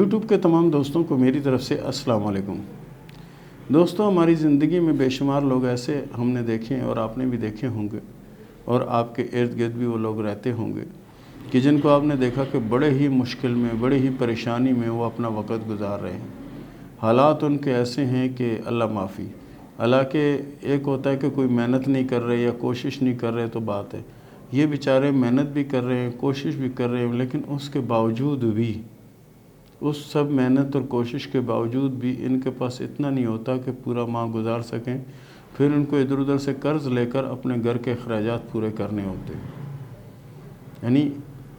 YouTube کے تمام دوستوں کو میری طرف سے السلام علیکم۔ دوستوں، ہماری زندگی میں بے شمار لوگ ایسے ہم نے دیکھے ہیں اور آپ نے بھی دیکھے ہوں گے، اور آپ کے ارد گرد بھی وہ لوگ رہتے ہوں گے کہ جن کو آپ نے دیکھا کہ بڑے ہی مشکل میں، بڑے ہی پریشانی میں وہ اپنا وقت گزار رہے ہیں۔ حالات ان کے ایسے ہیں کہ اللہ معافی۔ حالانکہ ایک ہوتا ہے کہ کوئی محنت نہیں کر رہے یا کوشش نہیں کر رہے تو بات ہے، یہ بیچارے محنت بھی کر رہے ہیں، کوشش بھی کر رہے ہیں، لیکن اس کے باوجود بھی، اس سب محنت اور کوشش کے باوجود بھی ان کے پاس اتنا نہیں ہوتا کہ پورا ماہ گزار سکیں۔ پھر ان کو ادھر ادھر سے قرض لے کر اپنے گھر کے اخراجات پورے کرنے ہوتے ہیں، یعنی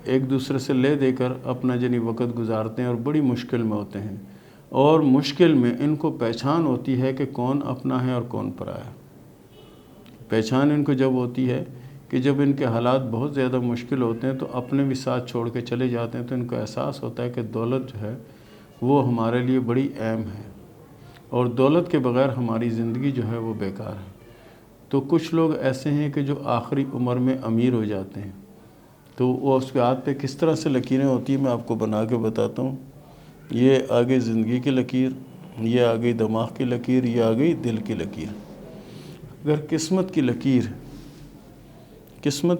ایک دوسرے سے لے دے کر اپنا وقت گزارتے ہیں اور بڑی مشکل میں ہوتے ہیں۔ اور مشکل میں ان کو پہچان ہوتی ہے کہ کون اپنا ہے اور کون پرایا ہے۔ پہچان ان کو جب ہوتی ہے کہ جب ان کے حالات بہت زیادہ مشکل ہوتے ہیں تو اپنے بھی ساتھ چھوڑ کے چلے جاتے ہیں، تو ان کو احساس ہوتا ہے کہ دولت جو ہے وہ ہمارے لیے بڑی اہم ہے، اور دولت کے بغیر ہماری زندگی جو ہے وہ بیکار ہے۔ تو کچھ لوگ ایسے ہیں کہ جو آخری عمر میں امیر ہو جاتے ہیں، تو وہ اس کے ہاتھ پہ کس طرح سے لکیریں ہوتی ہیں میں آپ کو بنا کے بتاتا ہوں۔ یہ آگے زندگی کی لکیر، یہ آگئی دماغ کی لکیر، یہ آگئی دل کی لکیر۔ اگر قسمت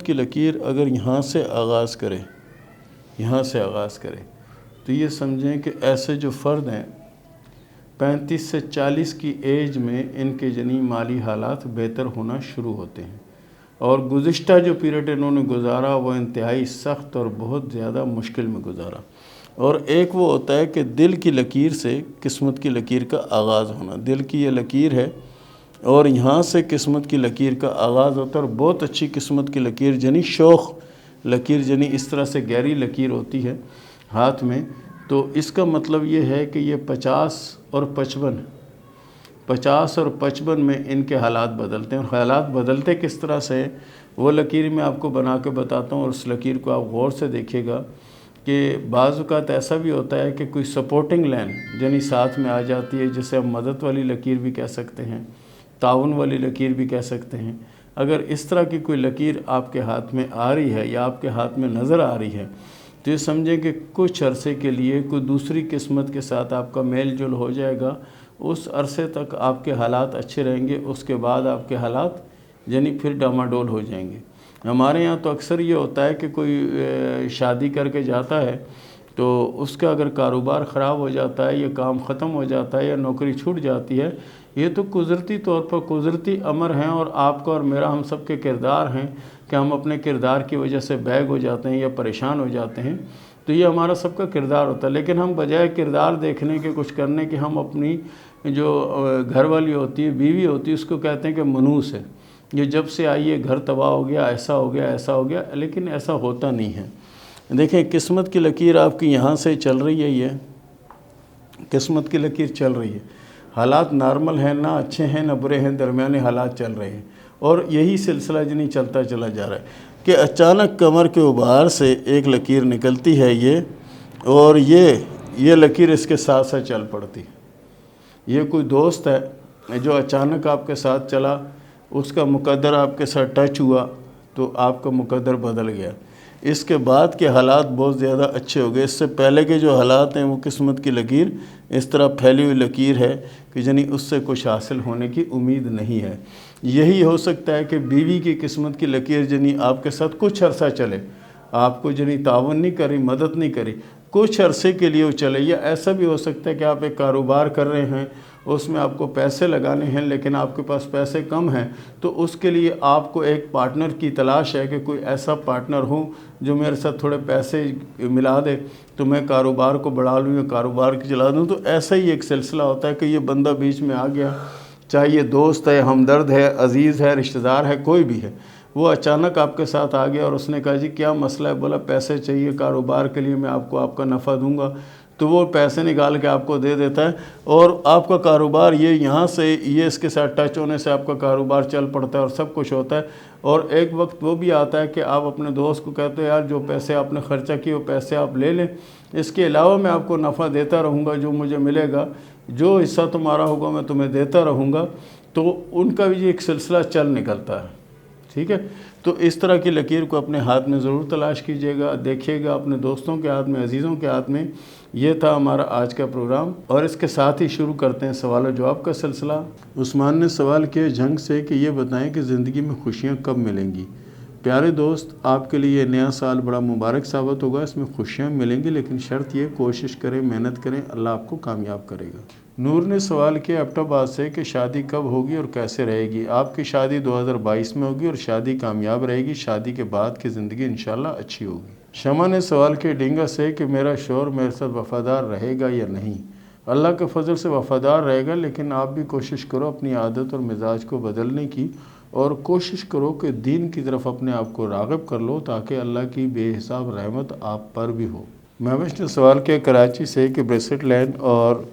کی لکیر اگر یہاں سے آغاز کرے تو یہ سمجھیں کہ ایسے جو فرد ہیں 35 سے 40 کی ایج میں ان کے مالی حالات بہتر ہونا شروع ہوتے ہیں، اور گزشتہ جو پیریڈ انہوں نے گزارا وہ انتہائی سخت اور بہت زیادہ مشکل میں گزارا۔ اور ایک وہ ہوتا ہے کہ دل کی لکیر سے قسمت کی لکیر کا آغاز ہونا۔ دل کی یہ لکیر ہے اور یہاں سے قسمت کی لکیر کا آغاز ہوتا ہے، اور بہت اچھی قسمت کی لکیر شوخ لکیر اس طرح سے گہری لکیر ہوتی ہے ہاتھ میں۔ تو اس کا مطلب یہ ہے کہ یہ 50 اور 55 میں ان کے حالات بدلتے ہیں۔ اور حالات بدلتے کس طرح سے، وہ لکیر میں آپ کو بنا کے بتاتا ہوں، اور اس لکیر کو آپ غور سے دیکھیے گا کہ بعض اوقات ایسا بھی ہوتا ہے کہ کوئی سپورٹنگ لائن ساتھ میں آ جاتی ہے، جسے ہم مدد والی لکیر بھی کہہ سکتے ہیں، تعاون والی لکیر بھی کہہ سکتے ہیں۔ اگر اس طرح کی کوئی لکیر آپ کے ہاتھ میں آ رہی ہے یا آپ کے ہاتھ میں نظر آ رہی ہے تو یہ سمجھیں کہ کچھ عرصے کے لیے کوئی دوسری قسمت کے ساتھ آپ کا میل جول ہو جائے گا۔ اس عرصے تک آپ کے حالات اچھے رہیں گے، اس کے بعد آپ کے حالات پھر ڈاماڈول ہو جائیں گے۔ ہمارے یہاں تو اکثر یہ ہوتا ہے کہ کوئی شادی کر کے جاتا ہے تو اس کا اگر کاروبار خراب ہو جاتا ہے یا کام ختم ہو جاتا ہے یا نوکری چھوٹ جاتی ہے، یہ تو قدرتی طور پر قدرتی امر ہیں، اور آپ کا اور میرا ہم سب کے کردار ہیں کہ ہم اپنے کردار کی وجہ سے بیگ ہو جاتے ہیں یا پریشان ہو جاتے ہیں۔ تو یہ ہمارا سب کا کردار ہوتا ہے، لیکن ہم بجائے کردار دیکھنے کے، کچھ کرنے کے، ہم اپنی جو گھر والی ہوتی ہے، بیوی ہوتی ہے، اس کو کہتے ہیں کہ منوس ہے، یہ جب سے آئی ہے گھر تباہ ہو گیا، ایسا ہو گیا، لیکن ایسا ہوتا نہیں ہے۔ دیکھیں، قسمت کی لکیر آپ کی یہاں سے چل رہی ہے، یہ قسمت کی لکیر چل رہی ہے، حالات نارمل ہیں، نہ اچھے ہیں نہ برے ہیں، درمیانے حالات چل رہے ہیں، اور یہی سلسلہ چلتا چلا جا رہا ہے کہ اچانک کمر کے اوبار سے ایک لکیر نکلتی ہے اور یہ لکیر اس کے ساتھ ساتھ چل پڑتی۔ یہ کوئی دوست ہے جو اچانک آپ کے ساتھ چلا، اس کا مقدر آپ کے ساتھ ٹچ ہوا تو آپ کا مقدر بدل گیا۔ اس کے بعد کے حالات بہت زیادہ اچھے ہو گئے۔ اس سے پہلے کے جو حالات ہیں وہ قسمت کی لکیر اس طرح پھیلی ہوئی لکیر ہے کہ اس سے کچھ حاصل ہونے کی امید نہیں ہے۔ یہی ہو سکتا ہے کہ بیوی کی قسمت کی لکیر آپ کے ساتھ کچھ عرصہ چلے، آپ کو تعاون نہیں کری، مدد نہیں کری، کچھ عرصے کے لیے وہ چلے۔ یا ایسا بھی ہو سکتا ہے کہ آپ ایک کاروبار کر رہے ہیں، اس میں آپ کو پیسے لگانے ہیں لیکن آپ کے پاس پیسے کم ہیں، تو اس کے لیے آپ کو ایک پارٹنر کی تلاش ہے کہ کوئی ایسا پارٹنر ہو جو میرے ساتھ تھوڑے پیسے ملا دے تو میں کاروبار کو بڑھا لوں یا کاروبار کو چلا دوں۔ تو ایسا ہی ایک سلسلہ ہوتا ہے کہ یہ بندہ بیچ میں آ گیا، چاہے یہ دوست ہے، ہمدرد ہے، عزیز ہے، رشتہ دار ہے، کوئی بھی ہے، وہ اچانک آپ کے ساتھ آ گیا اور اس نے کہا کیا مسئلہ ہے؟ بولا پیسے چاہیے کاروبار کے لیے، میں آپ کو آپ کا نفع دوں گا۔ تو وہ پیسے نکال کے آپ کو دے دیتا ہے، اور آپ کا کاروبار یہاں سے اس کے ساتھ ٹچ ہونے سے آپ کا کاروبار چل پڑتا ہے اور سب کچھ ہوتا ہے۔ اور ایک وقت وہ بھی آتا ہے کہ آپ اپنے دوست کو کہتے ہیں یار جو پیسے آپ نے خرچہ کیے وہ پیسے آپ لے لیں، اس کے علاوہ میں آپ کو نفع دیتا رہوں گا، جو مجھے ملے گا، جو حصہ تمہارا ہوگا میں تمہیں دیتا رہوں گا۔ تو ان کا بھی ایک سلسلہ چل نکلتا ہے۔ ٹھیک ہے، تو اس طرح کی لکیر کو اپنے ہاتھ میں ضرور تلاش کیجئے گا، دیکھیے گا اپنے دوستوں کے ہاتھ میں، عزیزوں کے ہاتھ میں۔ یہ تھا ہمارا آج کا پروگرام، اور اس کے ساتھ ہی شروع کرتے ہیں سوال و جواب کا سلسلہ۔ عثمان نے سوال کیا جنگ سے کہ یہ بتائیں کہ زندگی میں خوشیاں کب ملیں گی؟ پیارے دوست، آپ کے لیے یہ نیا سال بڑا مبارک ثابت ہوگا، اس میں خوشیاں ملیں گی، لیکن شرط یہ کوشش کریں، محنت کریں، اللہ آپ کو کامیاب کرے گا۔ نور نے سوال کیا ایبٹ آباد سے کہ شادی کب ہوگی اور کیسے رہے گی؟ آپ کی شادی 2022 میں ہوگی اور شادی کامیاب رہے گی، شادی کے بعد کی زندگی انشاءاللہ اچھی ہوگی۔ شمع نے سوال کیا ڈینگا سے کہ میرا شوہر میرے ساتھ وفادار رہے گا یا نہیں؟ اللہ کے فضل سے وفادار رہے گا، لیکن آپ بھی کوشش کرو اپنی عادت اور مزاج کو بدلنے کی، اور کوشش کرو کہ دین کی طرف اپنے آپ کو راغب کر لو تاکہ اللہ کی بے حساب رحمت آپ پر بھی ہو۔ مہوش نے سوال کیا کراچی سے کہ بریسٹ لائن اور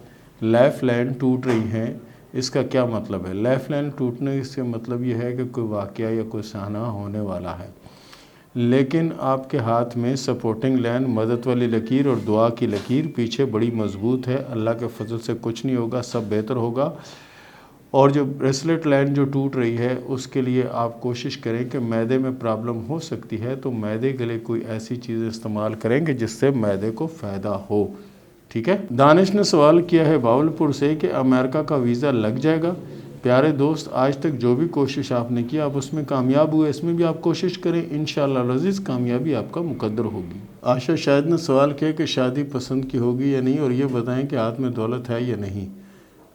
لائف لائن ٹوٹ رہی ہیں، اس کا کیا مطلب ہے؟ لائف لائن ٹوٹنے سے مطلب یہ ہے کہ کوئی واقعہ یا کوئی صحنہ ہونے والا ہے، لیکن آپ کے ہاتھ میں سپورٹنگ لائن، مدد والی لکیر اور دعا کی لکیر پیچھے بڑی مضبوط ہے، اللہ کے فضل سے کچھ نہیں ہوگا، سب بہتر ہوگا۔ اور جو بریسلیٹ لائن جو ٹوٹ رہی ہے اس کے لیے آپ کوشش کریں کہ معدے میں پرابلم ہو سکتی ہے، تو معدے کے لیے کوئی ایسی چیز استعمال کریں کہ جس سے معدے کو فائدہ ہو، ٹھیک ہے۔ دانش نے سوال کیا ہے باولپور سے کہ امریکہ کا ویزا لگ جائے گا؟ پیارے دوست، آج تک جو بھی کوشش آپ نے کی آپ اس میں کامیاب ہوئے، اس میں بھی آپ کوشش کریں، انشاءاللہ العزیز کامیابی آپ کا مقدر ہوگی۔ عائشہ شاہد نے سوال کیا کہ شادی پسند کی ہوگی یا نہیں، اور یہ بتائیں کہ ہاتھ میں دولت ہے یا نہیں؟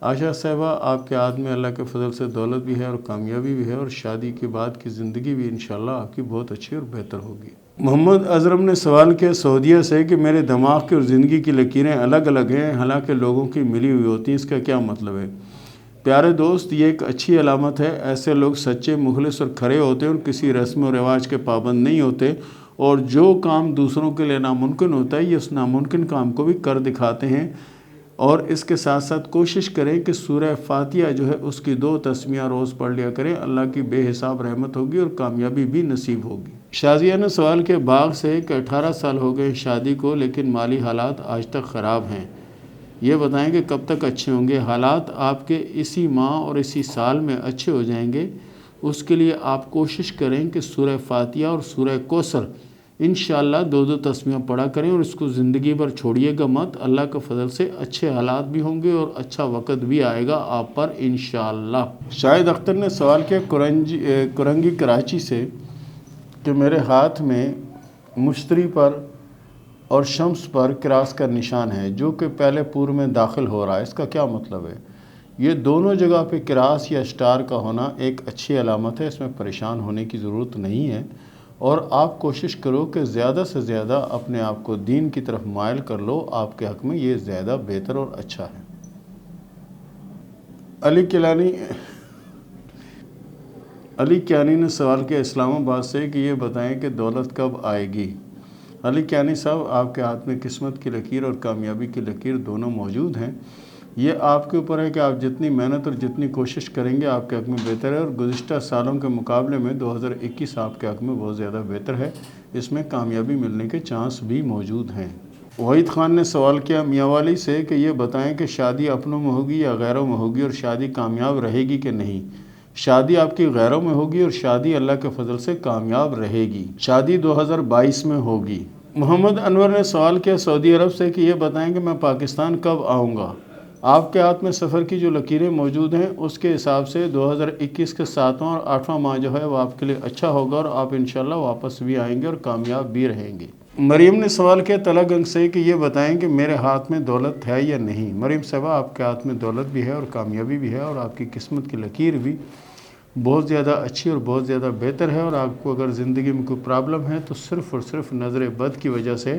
عائشہ صاحبہ، آپ کے ہاتھ میں اللہ کے فضل سے دولت بھی ہے اور کامیابی بھی ہے، اور شادی کے بعد کی زندگی بھی انشاءاللہ آپ کی بہت اچھی اور بہتر ہوگی۔ محمد اظہرم نے سوال کیا سعودیہ سے کہ میرے دماغ کی اور زندگی کی لکیریں الگ الگ ہیں، حالانکہ لوگوں کی ملی ہوئی ہوتی ہیں، اس کا کیا مطلب ہے؟ پیارے دوست، یہ ایک اچھی علامت ہے، ایسے لوگ سچے، مخلص اور کھرے ہوتے ہیں اور کسی رسم و رواج کے پابند نہیں ہوتے، اور جو کام دوسروں کے لیے ناممکن ہوتا ہے یہ اس ناممکن کام کو بھی کر دکھاتے ہیں۔ اور اس کے ساتھ ساتھ کوشش کریں کہ سورہ فاتحہ جو ہے اس کی 2 تسمیہ روز پڑھ لیا کریں، اللہ کی بے حساب رحمت ہوگی اور کامیابی بھی نصیب ہوگی۔ شازیہ نے سوال کیا باغ سے کہ 18 سال ہو گئے شادی کو، لیکن مالی حالات آج تک خراب ہیں، یہ بتائیں کہ کب تک اچھے ہوں گے؟ حالات آپ کے اسی ماہ اور اسی سال میں اچھے ہو جائیں گے، اس کے لیے آپ کوشش کریں کہ سورہ فاتحہ اور سورہ کوثر انشاءاللہ 2 تسمیہ پڑھا کریں، اور اس کو زندگی بھر چھوڑیے گا مت، اللہ کے فضل سے اچھے حالات بھی ہوں گے اور اچھا وقت بھی آئے گا آپ پر انشاءاللہ۔ شاہد اختر نے سوال کیا کرنگی کراچی سے کہ میرے ہاتھ میں مشتری پر اور شمس پر کراس کا نشان ہے جو کہ پہلے پور میں داخل ہو رہا ہے، اس کا کیا مطلب ہے؟ یہ دونوں جگہ پہ کراس یا اسٹار کا ہونا ایک اچھی علامت ہے، اس میں پریشان ہونے کی ضرورت نہیں ہے، اور آپ کوشش کرو کہ زیادہ سے زیادہ اپنے آپ کو دین کی طرف مائل کر لو، آپ کے حق میں یہ زیادہ بہتر اور اچھا ہے۔ علی کیانی نے سوال کیا اسلام آباد سے کہ یہ بتائیں کہ دولت کب آئے گی؟ علی کیانی صاحب، آپ کے ہاتھ میں قسمت کی لکیر اور کامیابی کی لکیر دونوں موجود ہیں، یہ آپ کے اوپر ہے کہ آپ جتنی محنت اور جتنی کوشش کریں گے آپ کے حق میں بہتر ہے، اور گزشتہ سالوں کے مقابلے میں 2021 آپ کے حق میں بہت زیادہ بہتر ہے، اس میں کامیابی ملنے کے چانس بھی موجود ہیں۔ وحید خان نے سوال کیا میاں والی سے کہ یہ بتائیں کہ شادی اپنوں میں ہوگی یا غیروں میں ہوگی، اور شادی کامیاب رہے گی کہ نہیں؟ شادی آپ کی غیروں میں ہوگی اور شادی اللہ کے فضل سے کامیاب رہے گی، شادی 2022 میں ہوگی۔ محمد انور نے سوال کیا سعودی عرب سے کہ یہ بتائیں کہ میں پاکستان کب آؤں گا؟ آپ کے ہاتھ میں سفر کی جو لکیریں موجود ہیں اس کے حساب سے 2021 کے 7واں اور 8واں ماہ جو ہے وہ آپ کے لیے اچھا ہوگا، اور آپ انشاءاللہ واپس بھی آئیں گے اور کامیاب بھی رہیں گے۔ مریم نے سوال کیا تلا گنگ سے کہ یہ بتائیں کہ میرے ہاتھ میں دولت ہے یا نہیں؟ مریم صاحبہ، آپ کے ہاتھ میں دولت بھی ہے اور کامیابی بھی ہے، اور آپ کی قسمت کی لکیر بھی بہت زیادہ اچھی اور بہت زیادہ بہتر ہے، اور آپ کو اگر زندگی میں کوئی پرابلم ہے تو صرف اور صرف نظر بد کی وجہ سے،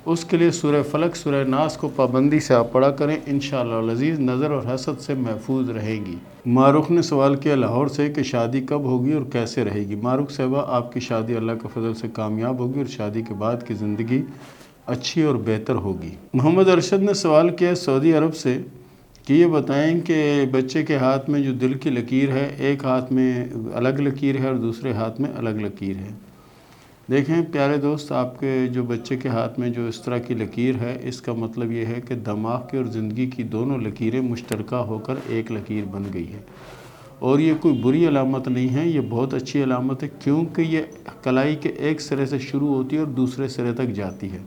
اس کے لیے سورہ فلق سورہ ناس کو پابندی سے آپ پڑھا کریں، انشاءاللہ العزیز نظر اور حسد سے محفوظ رہیں گی۔ معروف نے سوال کیا لاہور سے کہ شادی کب ہوگی اور کیسے رہے گی؟ معروف صاحبہ، آپ کی شادی اللہ کے فضل سے کامیاب ہوگی اور شادی کے بعد کی زندگی اچھی اور بہتر ہوگی۔ محمد ارشد نے سوال کیا سعودی عرب سے کہ یہ بتائیں کہ بچے کے ہاتھ میں جو دل کی لکیر ہے، ایک ہاتھ میں الگ لکیر ہے اور دوسرے ہاتھ میں الگ لکیر ہے۔ دیکھیں پیارے دوست، آپ کے جو بچے کے ہاتھ میں جو اس طرح کی لکیر ہے، اس کا مطلب یہ ہے کہ دماغ کی اور زندگی کی دونوں لکیریں مشترکہ ہو کر ایک لکیر بن گئی ہے، اور یہ کوئی بری علامت نہیں ہے، یہ بہت اچھی علامت ہے، کیونکہ یہ کلائی کے ایک سرے سے شروع ہوتی ہے اور دوسرے سرے تک جاتی ہے۔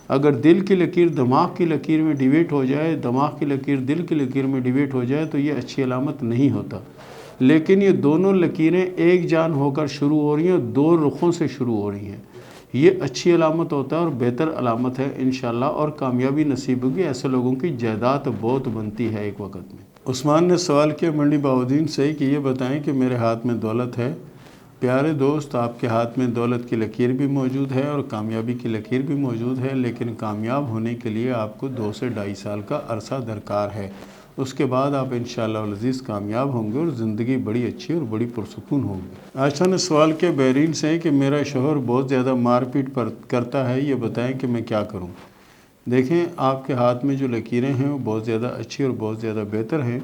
اگر دل کی لکیر دماغ کی لکیر میں ڈیویٹ ہو جائے، دماغ کی لکیر دل کی لکیر میں ڈیویٹ ہو جائے تو یہ اچھی علامت نہیں ہوتا، لیکن یہ دونوں لکیریں ایک جان ہو کر شروع ہو رہی ہیں، دو رخوں سے شروع ہو رہی ہیں، یہ اچھی علامت ہوتا ہے اور بہتر علامت ہے انشاءاللہ، اور کامیابی نصیب ہوگی۔ ایسے لوگوں کی جائیداد بہت بنتی ہے ایک وقت میں۔ عثمان نے سوال کیا منڈی باؤدین سے کہ یہ بتائیں کہ میرے ہاتھ میں دولت ہے۔ پیارے دوست، آپ کے ہاتھ میں دولت کی لکیر بھی موجود ہے اور کامیابی کی لکیر بھی موجود ہے، لیکن کامیاب ہونے کے لیے آپ کو 2 سے 2.5 سال کا عرصہ درکار ہے۔ اس کے بعد آپ انشاءاللہ العزیز کامیاب ہوں گے اور زندگی بڑی اچھی اور بڑی پرسکون ہوگی۔ عائشہ نے سوال کیا بحرین سے کہ میرا شوہر بہت زیادہ مار پیٹ کرتا ہے، یہ بتائیں کہ میں کیا کروں۔ دیکھیں، آپ کے ہاتھ میں جو لکیریں ہیں وہ بہت زیادہ اچھی اور بہت زیادہ بہتر ہیں۔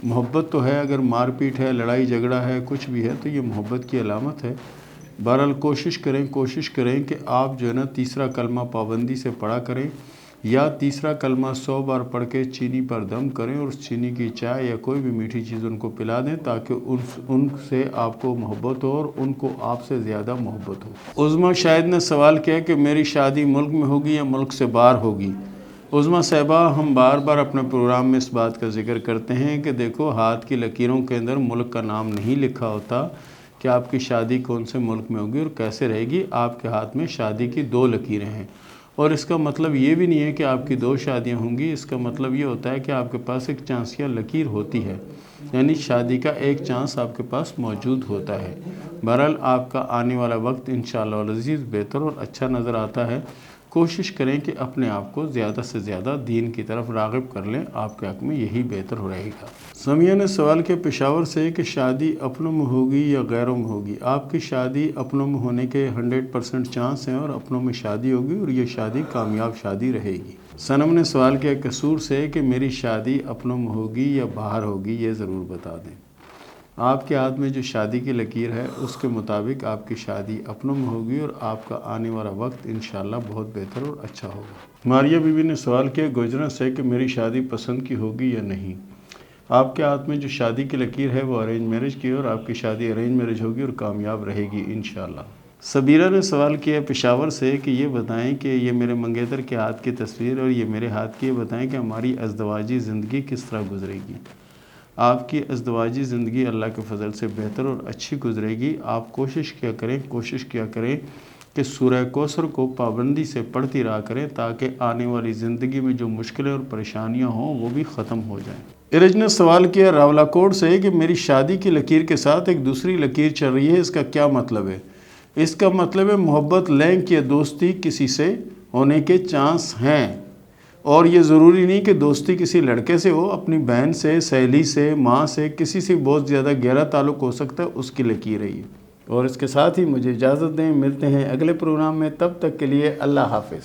محبت تو ہے، اگر مار پیٹ ہے، لڑائی جھگڑا ہے، کچھ بھی ہے تو یہ محبت کی علامت ہے۔ بہرحال کوشش کریں کہ آپ جو ہے نا تیسرا کلمہ پابندی سے پڑھا کریں، یا تیسرا کلمہ 100 بار پڑھ کے چینی پر دم کریں اور اس چینی کی چائے یا کوئی بھی میٹھی چیز ان کو پلا دیں، تاکہ ان سے آپ کو محبت ہو اور ان کو آپ سے زیادہ محبت ہو۔ عظمیٰ شاہد نے سوال کیا کہ میری شادی ملک میں ہوگی یا ملک سے باہر ہوگی۔ عظمیٰ صاحبہ، ہم بار بار اپنے پروگرام میں اس بات کا ذکر کرتے ہیں کہ دیکھو، ہاتھ کی لکیروں کے اندر ملک کا نام نہیں لکھا ہوتا کہ آپ کی شادی کون سے ملک میں ہوگی اور کیسے رہے گی۔ آپ کے ہاتھ میں شادی کی 2 لکیریں ہیں، اور اس کا مطلب یہ بھی نہیں ہے کہ آپ کی 2 شادیاں ہوں گی، اس کا مطلب یہ ہوتا ہے کہ آپ کے پاس ایک چانسیہ لکیر ہوتی ہے، یعنی شادی کا ایک چانس آپ کے پاس موجود ہوتا ہے۔ بہرحال آپ کا آنے والا وقت انشاءاللہ العزیز بہتر اور اچھا نظر آتا ہے۔ کوشش کریں کہ اپنے آپ کو زیادہ سے زیادہ دین کی طرف راغب کر لیں، آپ کے حق میں یہی بہتر رہے گا۔ سمیہ نے سوال کیا پشاور سے کہ شادی اپنوں میں ہوگی یا غیروں میں ہوگی۔ آپ کی شادی اپنوں میں ہونے کے 100% چانس ہیں اور اپنوں میں شادی ہوگی اور یہ شادی کامیاب شادی رہے گی۔ صنم نے سوال کیا قصور سے کہ میری شادی اپنوں میں ہوگی یا باہر ہوگی، یہ ضرور بتا دیں۔ آپ کے ہاتھ میں جو شادی کی لکیر ہے اس کے مطابق آپ کی شادی اپنوں میں ہوگی اور آپ کا آنے والا وقت انشاءاللہ بہت بہتر اور اچھا ہوگا۔ ماریہ بی بی نے سوال کیا گجرا سے کہ میری شادی پسند کی ہوگی یا نہیں۔ آپ کے ہاتھ میں جو شادی کی لکیر ہے وہ ارینج میرج کی، اور آپ کی شادی ارینج میرج ہوگی اور کامیاب رہے گی انشاءاللہ۔ سبیرہ نے سوال کیا پشاور سے کہ یہ بتائیں کہ یہ میرے منگیتر کے ہاتھ کی تصویر اور یہ میرے ہاتھ کی، یہ بتائیں کہ ہماری ازدواجی زندگی کس طرح گزرے گی۔ آپ کی ازدواجی زندگی اللہ کے فضل سے بہتر اور اچھی گزرے گی۔ آپ کوشش کیا کریں کہ سورہ کوثر کو پابندی سے پڑھتی رہا کریں، تاکہ آنے والی زندگی میں جو مشکلیں اور پریشانیاں ہوں وہ بھی ختم ہو جائیں۔ ارج نے سوال کیا راولہ کوٹ سے کہ میری شادی کی لکیر کے ساتھ ایک دوسری لکیر چل رہی ہے، اس کا کیا مطلب ہے؟ اس کا مطلب ہے محبت لینک یا دوستی کسی سے ہونے کے چانس ہیں، اور یہ ضروری نہیں کہ دوستی کسی لڑکے سے ہو، اپنی بہن سے، سہیلی سے، ماں سے، کسی سے بہت زیادہ گہرا تعلق ہو سکتا ہے، اس کی لکیر ہے یہ۔ اور اس کے ساتھ ہی مجھے اجازت دیں، ملتے ہیں اگلے پروگرام میں، تب تک کے لیے اللہ حافظ۔